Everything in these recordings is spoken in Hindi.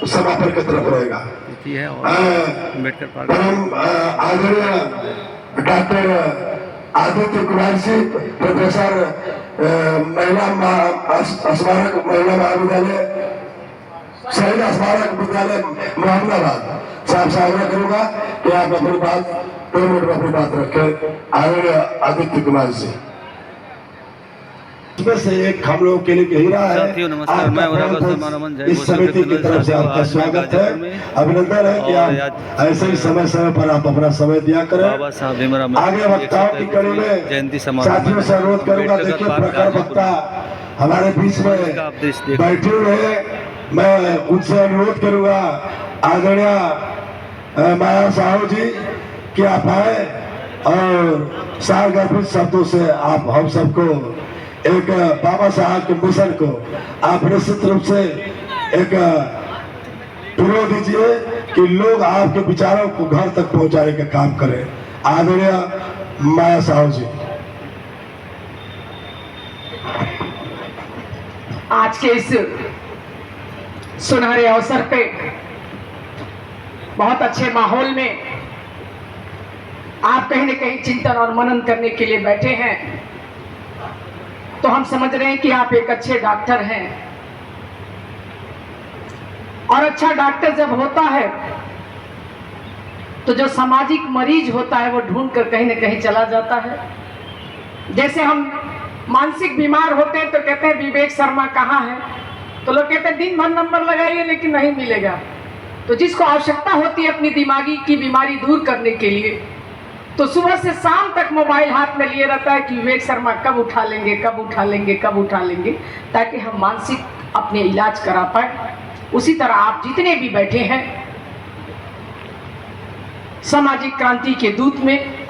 समापन की तरफ रहेगा। आदरणीय डॉक्टर आदित्य कुमार जी, प्रोफेसर महिला स्मारक महिला महाविद्यालय शहीद स्मारक विद्यालय मोहम्मदाबाद साहब से आग्रह करूंगा कि आप अपनी बात 2 मिनट में अपनी बात रखें। आदरणीय आदित्य कुमार जी, इसमें से एक हम लोग के लिए कह रहा है। नमस्कार, मैं इस समिति की तरफ से आपका स्वागत है, अभिनंदन है कि आप ऐसे ही समय समय पर आप अपना समय दिया करें। आगे वक्ताओं की कड़ी में जयंती साथियों से अनुरोध करूंगा, देखिए प्रखर वक्ता हमारे बीच में बैठे हुए हैं, मैं उनसे अनुरोध करूंगा आदरणीय माया साहू जी कि आप आए और सारगर्भित शब्दों से आप हम सबको एक बाबा साहब के मिशन को आप निश्चित रूप से एक पुरो दीजिए कि लोग आपके विचारों को घर तक पहुंचाने का काम करें। आदरणीय माया साहू जी, आज के इस सुनहरे अवसर पे बहुत अच्छे माहौल में आप कहीं न कहीं चिंतन और मनन करने के लिए बैठे हैं, तो हम समझ रहे हैं कि आप एक अच्छे डॉक्टर हैं। और अच्छा डॉक्टर जब होता है तो जो सामाजिक मरीज होता है वो ढूंढ कर कहीं न कहीं चला जाता है। जैसे हम मानसिक बीमार होते हैं तो कहते हैं विवेक शर्मा कहाँ है, तो लोग कहते हैं दिन भर नंबर लगाइए लेकिन नहीं मिलेगा। तो जिसको आवश्यकता होती है अपनी दिमागी की बीमारी दूर करने के लिए, तो सुबह से शाम तक मोबाइल हाथ में लिए रहता है कि विवेक शर्मा कब उठा लेंगे, कब उठा लेंगे, कब उठा लेंगे, ताकि हम मानसिक अपने इलाज करा पाए। उसी तरह आप जितने भी बैठे हैं सामाजिक क्रांति के दूत में,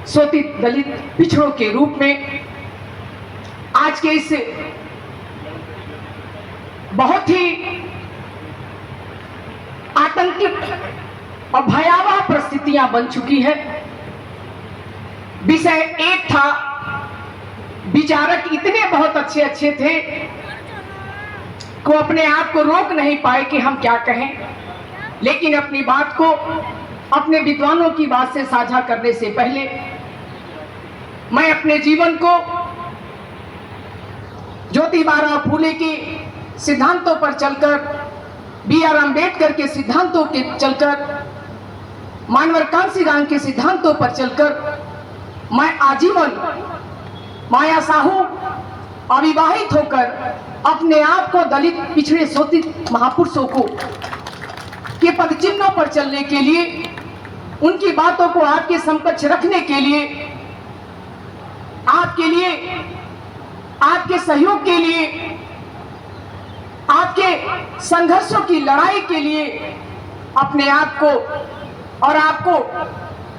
शोषित दलित पिछड़ों के रूप में, आज के इस बहुत ही आतंकित और भयावह परिस्थितियां बन चुकी है। विषय एक था, विचारक इतने बहुत अच्छे अच्छे थे को अपने आप को रोक नहीं पाए कि हम क्या कहें, लेकिन अपनी बात को अपने विद्वानों की बात से साझा करने से पहले मैं अपने जीवन को ज्योतिबा फूले के सिद्धांतों पर चलकर, B.R. अम्बेडकर के सिद्धांतों के चलकर, मानवर कांशीराम के सिद्धांतों पर चलकर मैं आजीवन माया साहू अविवाहित होकर अपने आप को दलित पिछड़े शोषित महापुरुषों को के पदचिन्हों पर चलने के लिए, उनकी बातों को आपके समकक्ष रखने के लिए, आपके लिए, आपके सहयोग के लिए, आपके संघर्षों की लड़ाई के लिए अपने आप को, और आपको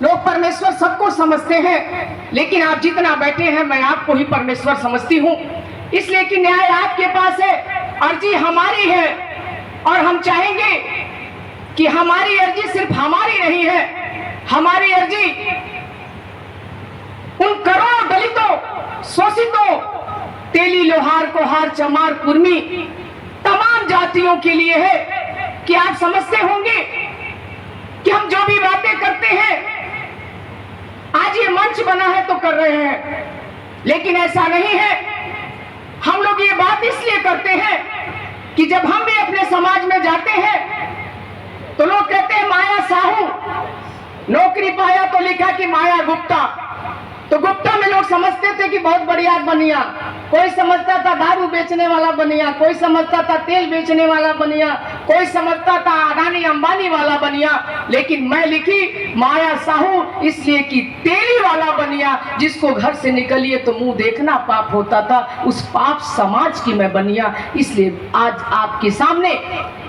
लोग परमेश्वर सबको समझते हैं, लेकिन आप जितना बैठे हैं मैं आपको ही परमेश्वर समझती हूँ। इसलिए कि न्याय आपके पास है, अर्जी हमारी है, और हम चाहेंगे कि हमारी अर्जी सिर्फ हमारी नहीं है, हमारी अर्जी उन करोड़ों दलितों, शोषितों, तेली, लोहार, कोहार, चमार, कुर्मी, तमाम जातियों के लिए है कि आप समझते होंगे कि हम जो भी बातें करते हैं, आज ये मंच बना है तो कर रहे हैं, लेकिन ऐसा नहीं है। हम लोग ये बात इसलिए करते हैं कि जब हम भी अपने समाज में जाते हैं तो लोग कहते हैं माया साहू नौकरी पाया तो लिखा कि माया गुप्ता, तो गुप्ता में लोग समझते थे कि बहुत बढ़िया बनिया, कोई समझता था दारू बेचने वाला बनिया, कोई समझता था तेल बेचने वाला बनिया, कोई समझता था अडानी अंबानी वाला बनिया, लेकिन मैं लिखी माया साहू इसलिए कि तेली वाला बनिया, जिसको घर से निकलिए तो मुंह देखना पाप होता था, उस पाप समाज की मैं बनिया। इसलिए आज आपके सामने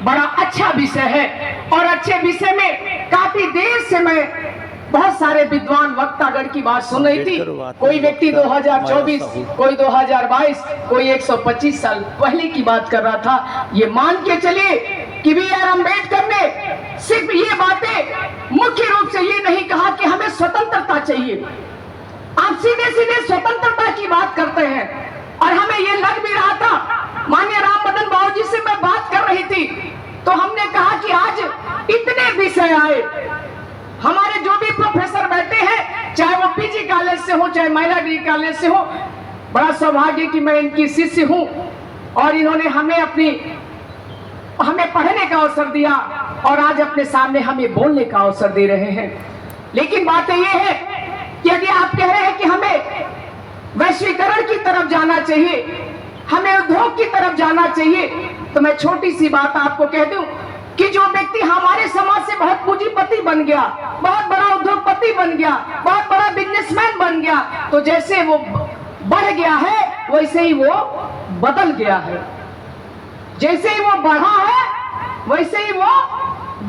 बड़ा अच्छा विषय है, और अच्छे विषय में काफी देर से मैं बहुत सारे विद्वान वक्तागण की बात सुन रही थी। कोई व्यक्ति 2024, कोई 2022, कोई 125 साल पहले की बात कर रहा था। ये मान के चलिए कि B.R. अम्बेडकर ने सिर्फ ये बातें मुख्य रूप से ये नहीं कहा कि हमें स्वतंत्रता चाहिए, आप सीधे सीधे स्वतंत्रता की बात करते हैं। और हमें ये लग भी रहा था, माननीय राम मदन बाबू जी से मैं बात कर रही थी तो हमने कहा कि आज इतने विषय आए, हमारे जो भी प्रोफेसर बैठे हैं, चाहे वो पीजी कॉलेज से हो, चाहे महिला डिग्री कॉलेज से हो, बड़ा सौभाग्य कि मैं इनकी शिष्य हूं और इन्होंने हमें पढ़ने का अवसर दिया और आज अपने सामने हमें बोलने का अवसर दे रहे हैं। लेकिन बात यह है कि यदि आप कह रहे हैं कि हमें वैश्वीकरण की तरफ जाना चाहिए, हमें उद्योग की तरफ जाना चाहिए, तो मैं छोटी सी बात आपको कह दूं कि जो व्यक्ति हमारे समाज से बहुत पूंजीपति बन गया, बहुत बड़ा उद्योगपति बन गया, बहुत बड़ा बिजनेसमैन बन गया, तो जैसे वो बढ़ गया है वैसे ही वो बदल गया है। जैसे ही वो बढ़ा है वैसे ही वो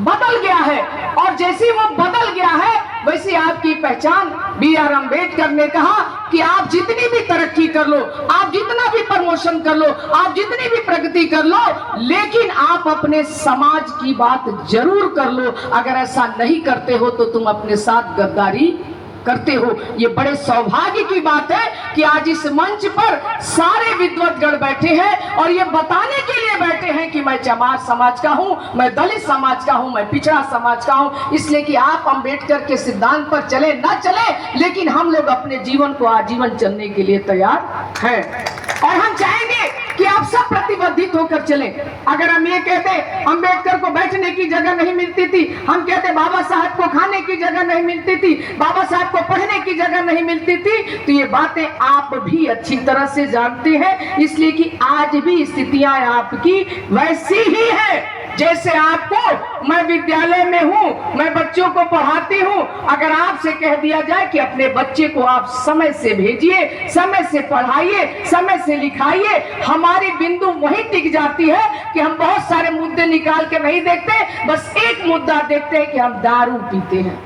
बदल गया है, और जैसे ही वो बदल गया है वैसे आपकी पहचान B.R. अम्बेडकर ने कहा कि आप जितनी भी तरक्की कर लो, आप जितना भी प्रमोशन कर लो, आप जितनी भी प्रगति कर लो, लेकिन आप अपने समाज की बात जरूर कर लो। अगर ऐसा नहीं करते हो तो तुम अपने साथ गद्दारी करते हो। ये बड़े सौभाग्य की बात है कि आज इस मंच पर सारे विद्वतगण बैठे हैं और ये बताने के लिए बैठे हैं कि मैं चमार समाज का हूं, मैं दलित समाज का हूं, मैं पिछड़ा समाज का हूं। इसलिए कि आप अंबेडकर के सिद्धांत पर चले ना चले, लेकिन हम लोग अपने जीवन को आजीवन चलने के लिए तैयार हैं और हम चाहेंगे कि आप सब प्रतिबद्धित होकर चलें। अगर हम ये कहते अंबेडकर को बैठने की जगह नहीं मिलती थी, हम कहते बाबा साहब को खाने की जगह नहीं मिलती थी, बाबा साहब को पढ़ने की जगह नहीं मिलती थी, तो ये बातें आप भी अच्छी तरह से जानते हैं। इसलिए कि आज भी स्थितियां आपकी वैसी ही है जैसे आपको, मैं विद्यालय में हूं, मैं बच्चों को पढ़ाती हूं, अगर आपसे कह दिया जाए कि अपने बच्चे को आप समय से भेजिए, समय से पढ़ाइए, समय से लिखाइए, हमारी बिंदु वहीं टिक जाती है कि हम बहुत सारे मुद्दे निकाल के नहीं देखते, बस एक मुद्दा देखते हैं कि हम दारू पीते हैं।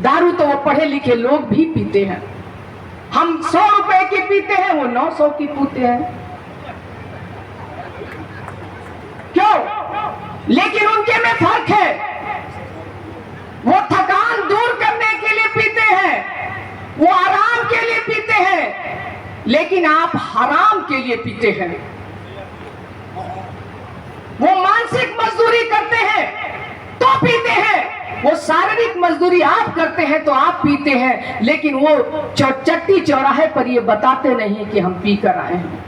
दारू तो वो पढ़े लिखे लोग भी पीते हैं, हम 100 रुपए की पीते हैं, वो 900 की पीते हैं। क्यों? लेकिन उनके में फर्क है, वो थकान दूर करने के लिए पीते हैं, वो आराम के लिए पीते हैं, लेकिन आप हराम के लिए पीते हैं। वो मानसिक मजदूरी करते हैं तो पीते हैं, वो शारीरिक मजदूरी आप करते हैं तो आप पीते हैं, लेकिन वो चट्टी चौराहे पर ये बताते नहीं कि हम पी कर आए हैं।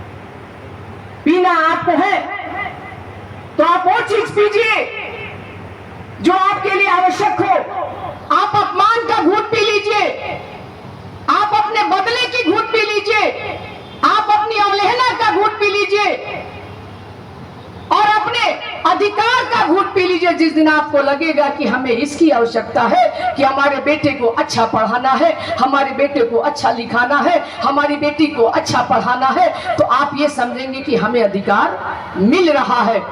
पीना आपको है तो आप वो चीज पीजिए जो आपके लिए आवश्यक हो। आप अपमान का घूंट पी लीजिए, आप अपने बदले की घूंट पी लीजिए, आप अपनी अवहेलना का घूंट पी लीजिए और अपने अधिकार का घूंट पी लीजिए। जिस दिन आपको लगेगा कि हमें इसकी आवश्यकता है कि हमारे बेटे को अच्छा पढ़ाना है, हमारे बेटे को अच्छा लिखाना है, हमारी बेटी को अच्छा पढ़ाना है, तो आप ये समझेंगे कि हमें अधिकार मिल रहा है।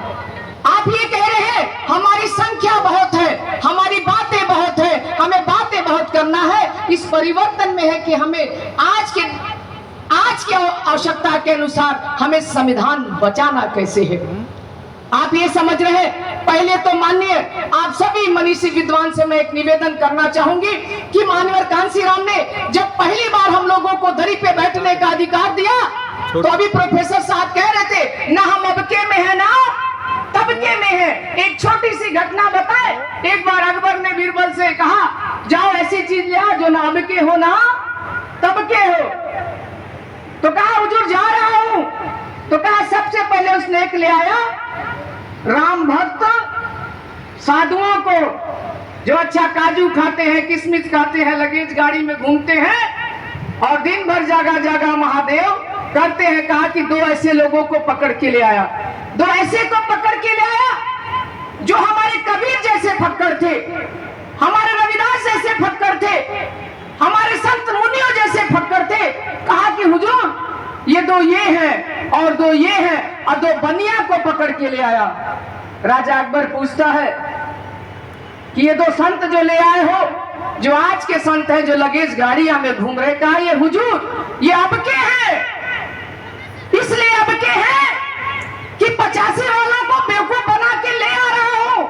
आप ये कह रहे हैं हमारी संख्या बहुत है, हमारी बातें बहुत है, हमें बातें बहुत करना है। इस परिवर्तन में है कि हमें आज के आवश्यकता के अनुसार हमें संविधान बचाना कैसे है। आप ये समझ रहे हैं। पहले तो माननीय आप सभी मनीषी विद्वान से मैं एक निवेदन करना चाहूंगी कि माननीय कांसीराम ने जब पहली बार हम लोगों को दरी पे बैठने का अधिकार दिया तो अभी प्रोफेसर साहब कह रहे थे ना हम अबके में है ना तबके में है। एक छोटी सी घटना बताए, एक बार अकबर ने बीरबल से कहा जाओ ऐसी चीज ले आओ जो ना अबके हो ना तबके हो। तो कहा हुजूर जा रहा हूं। तो कहा सबसे पहले उसने एक ले आया राम भक्त साधुओं को जो अच्छा काजू खाते हैं, किशमिश खाते हैं, लगेज गाड़ी में घूमते हैं और दिन भर जागा जागा महादेव करते हैं। कहा कि 2 ऐसे लोगों को पकड़ के ले आया, 2 ऐसे को पकड़ के ले आया जो हमारे कबीर जैसे फक्कड़ थे, हमारे रविदास जैसे फक्कड़ थे, हमारे संत मुनियों जैसे फक्कड़ थे। कहा कि हुजूर ये 2 ये हैं और 2 ये हैं, और 2 बनिया को पकड़ के ले आया। राजा अकबर पूछता है कि ये 2 संत जो ले आए हो, जो आज के संत हैं जो लगेज गाड़ियां में घूम रहे, कहा ये हुजूर ये अबके हैं। इसलिए अबके हैं कि 85 वालों को बेवकूफ बना के ले आ रहा हूं,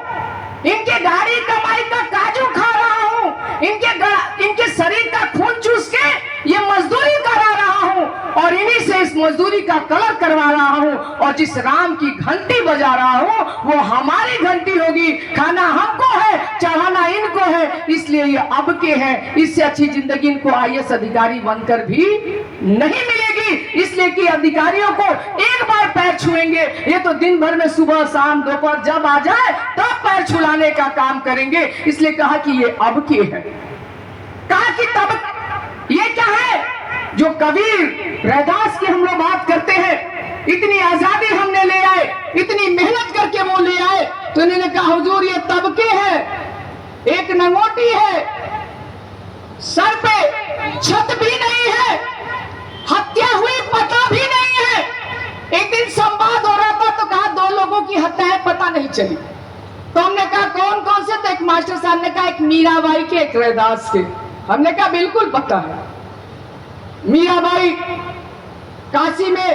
इनके गाड़ी कमाई का काजू खा रहा हूं, इनके शरीर का खून चूस के ये मजदूरी करा रहा हूं और इन्हीं से इस मजदूरी का कलर करवा रहा हूं और जिस राम की घंटी बजा रहा हूं वो हमारी घंटी होगी। खाना हमको है, चढ़ाना इनको है, इसलिए ये अब के हैं। इससे अच्छी जिंदगी इनको IAS अधिकारी बनकर भी नहीं मिलेगी, इसलिए कि अधिकारियों को एक बार पैर छुएंगे, ये तो दिन भर में सुबह शाम दोपहर जब आ जाए तब पैर छुलाने का काम करेंगे। इसलिए कहा कि ये अब के हैं। कहा कि तब ये क्या है? जो कबीर रैदास की हम लोग बात करते हैं, इतनी आजादी हमने ले आए, इतनी मेहनत करके वो ले आए, तो इन्होंने कहा हुजूर ये तबके है, एक नंगोटी है, सर पे छत भी नहीं है, हत्या हुई पता भी नहीं है। एक दिन संवाद हो रहा था तो कहा 2 लोगों की हत्या है, पता नहीं चली। तो हमने कहा कौन कौन से? तो एक मास्टर साहब ने कहा एक मीराबाई के, एक रैदास के। हमने कहा बिल्कुल पता है। मीराबाई काशी में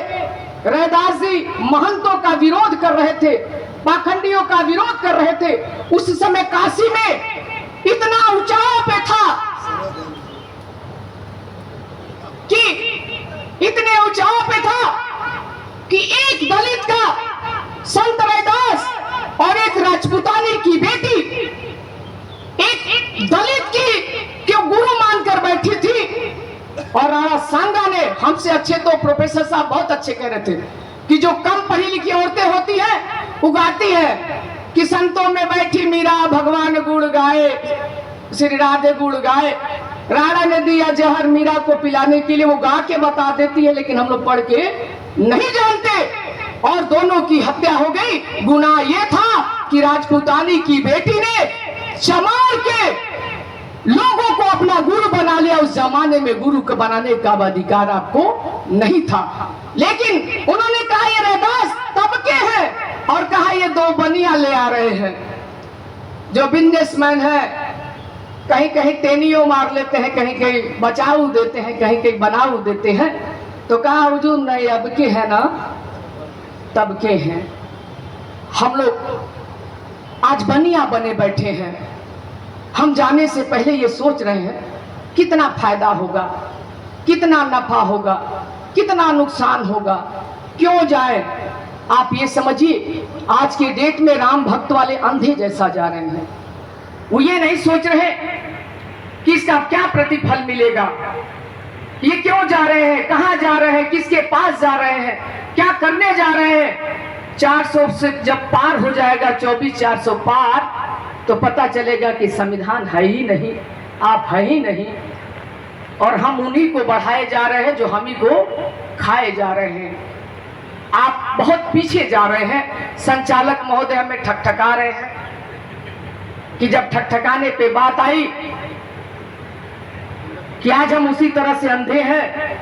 रैदास जी महंतों का विरोध कर रहे थे, पाखंडियों का विरोध कर रहे थे। उस समय काशी में इतना ऊंचाई पे था कि इतने ऊंचाई पे था कि एक दलित का संत रैदास और एक राजपूतानी की बेटी एक दलित की क्यों गुरु मानकर बैठी थी। और राणा सांगा ने, हमसे अच्छे तो प्रोफेसर साहब बहुत अच्छे कह रहे थे कि जो कम पढ़ी लिखी औरतें होती हैं उगाती है कि संतों में बैठी मीरा भगवान गुड़ गाए, श्री राधे गुड़ गाए। राणा ने दिया जहर मीरा को पिलाने के लिए, वो गा के बता देती है, लेकिन हम लोग पढ़ के नहीं जानते। और दोनों की हत्या हो गई। गुनाह ये था कि राजपूतानी की बेटी ने चमार के लोगों को अपना गुरु बना लिया। उस जमाने में गुरु को बनाने का अधिकार आपको नहीं था, लेकिन उन्होंने कहा ये रैदास तबके हैं, और कहा ये 2 बनिया ले आ रहे हैं जो बिजनेसमैन है, कहीं कहीं तेनियों मार लेते हैं, कहीं कहीं बचाऊ देते हैं, कहीं कहीं बनाऊ देते हैं। तो कहा हुजूर नहीं अब के है ना, तब के हैं। हम लोग आज बनिया बने बैठे हैं। हम जाने से पहले ये सोच रहे हैं कितना फायदा होगा, कितना नफा होगा, कितना नुकसान होगा, क्यों जाए। आप ये समझिए आज के डेट में राम भक्त वाले अंधे जैसा जा रहे हैं। वो ये नहीं सोच रहे कि इसका क्या प्रतिफल मिलेगा, ये क्यों जा रहे हैं, कहां जा रहे हैं, किसके पास जा रहे हैं, क्या करने जा रहे हैं। 400 से जब पार हो जाएगा, 24-400 पार, तो पता चलेगा कि संविधान है ही नहीं, आप है ही नहीं, और हम उन्हीं को बढ़ाए जा रहे हैं जो हम ही को खाए जा रहे हैं। आप बहुत पीछे जा रहे हैं। संचालक महोदय हमें ठकठका रहे हैं कि जब ठकठकाने पे बात आई कि आज हम उसी तरह से अंधे हैं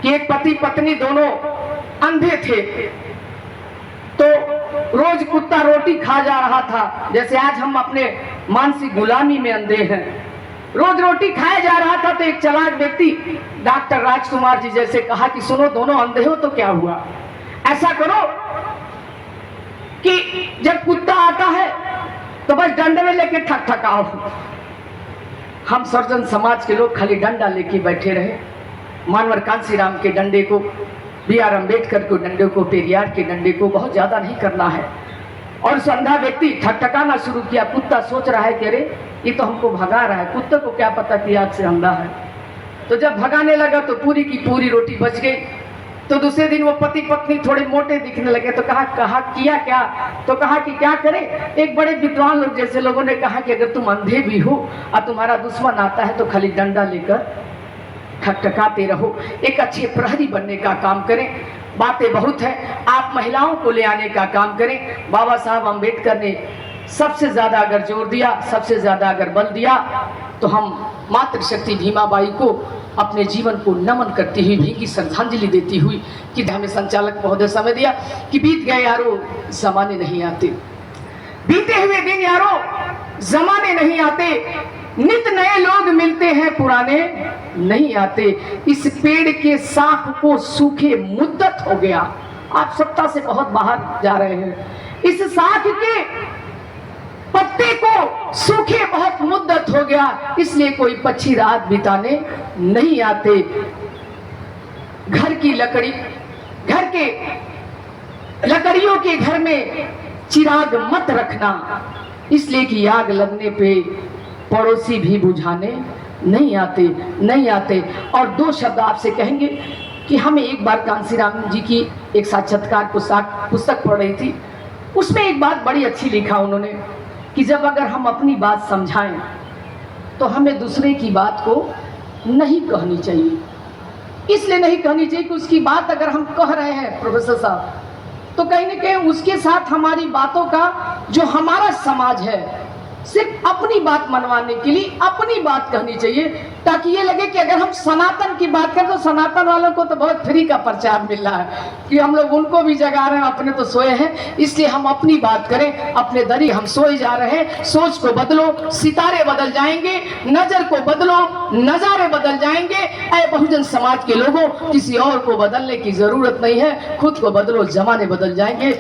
कि एक पति पत्नी दोनों अंधे थे, तो रोज कुत्ता रोटी खा जा रहा था, जैसे आज हम अपने मानसिक गुलामी में अंधे हैं। रोज रोटी खाया जा रहा था, तो एक चालाक व्यक्ति डॉक्टर राजकुमार जी जैसे कहा कि सुनो दोनों अंधे हो तो क्या हुआ, ऐसा करो कि जब कुत्ता आता है तो बस डंडे में लेके ठकठकाओ। हम सर्जन समाज के लोग खाली डंडा लेके बैठे रहे। मानवर कांसीराम के डंडे को, BR अम्बेडकर के डंडे को, पेरियार के डंडे को बहुत ज्यादा नहीं करना है। और अंधा व्यक्ति ठकठकाना शुरू किया। कुत्ता सोच रहा है कि अरे ये तो हमको भगा रहा है, कुत्ते को क्या पता कि आज से अंधा है। तो जब भगाने लगा तो पूरी की पूरी रोटी बच गई। तो दूसरे दिन वो पति पत्नी थोड़े मोटे दिखने लगे, तो कहा किया क्या, तो कहा कि क्या करें। एक बड़े विद्वान लोग जैसे लोगों ने कहा कि अगर तुम अंधे भी हो और तुम्हारा दुश्मन आता है तो खाली डंडा लेकर ठकठकाते रहो, एक अच्छे प्रहरी बनने का काम करें। बातें बहुत है, आप महिलाओं को ले आने का काम करें। बाबा साहब अम्बेडकर ने सबसे ज्यादा अगर जोर दिया, सबसे ज्यादा अगर बल दिया, तो हम मातृशक्ति भीमाबाई को अपने जीवन को नमन करती हुई, भीगी श्रद्धांजलि देती हुई कि हमें संचालक महोदय समय दिया कि बीत गए यारो जमाने नहीं आते, बीते हुए दिन यारो जमाने नहीं आते, नित नए लोग मिलते हैं पुराने नहीं आते। इस पेड़ के शाख को सूखे मुद्दत हो गया। आप सत्ता से बहुत बाहर जा रहे हैं। इस शाख के पत्ते को सूखे बहुत मुद्दत हो गया, इसलिए कोई पक्षी रात बिताने नहीं आते। घर की लकड़ी, घर के लकड़ियों के घर में चिराग मत रखना, इसलिए कि आग लगने पे पड़ोसी भी बुझाने नहीं आते। और दो शब्द आपसे कहेंगे कि हमें एक बार कांसीराम जी की एक साक्षात्कार पुस्तक पढ़ रही थी, उसमें एक बात बड़ी अच्छी लिखा उन्होंने कि जब अगर हम अपनी बात समझाएं तो हमें दूसरे की बात को नहीं कहनी चाहिए। इसलिए नहीं कहनी चाहिए कि उसकी बात अगर हम कह रहे हैं प्रोफेसर साहब, तो कहीं ना कहीं उसके साथ हमारी बातों का जो हमारा समाज है सिर्फ अपनी बात मनवाने के लिए अपनी बात कहनी चाहिए, ताकि ये लगे कि अगर हम सनातन की बात करें तो सनातन वालों को तो बहुत फ्री का प्रचार मिल रहा है कि हम लोग उनको भी जगा रहे हैं, अपने तो सोए हैं। इसलिए हम अपनी बात करें, अपने दरी हम सोए जा रहे हैं। सोच को बदलो, सितारे बदल जाएंगे, नजर को बदलो, नजारे बदल जाएंगे। ऐ बहुजन समाज के लोगों, किसी और को बदलने की जरूरत नहीं है, खुद को बदलो, जमाने बदल जाएंगे।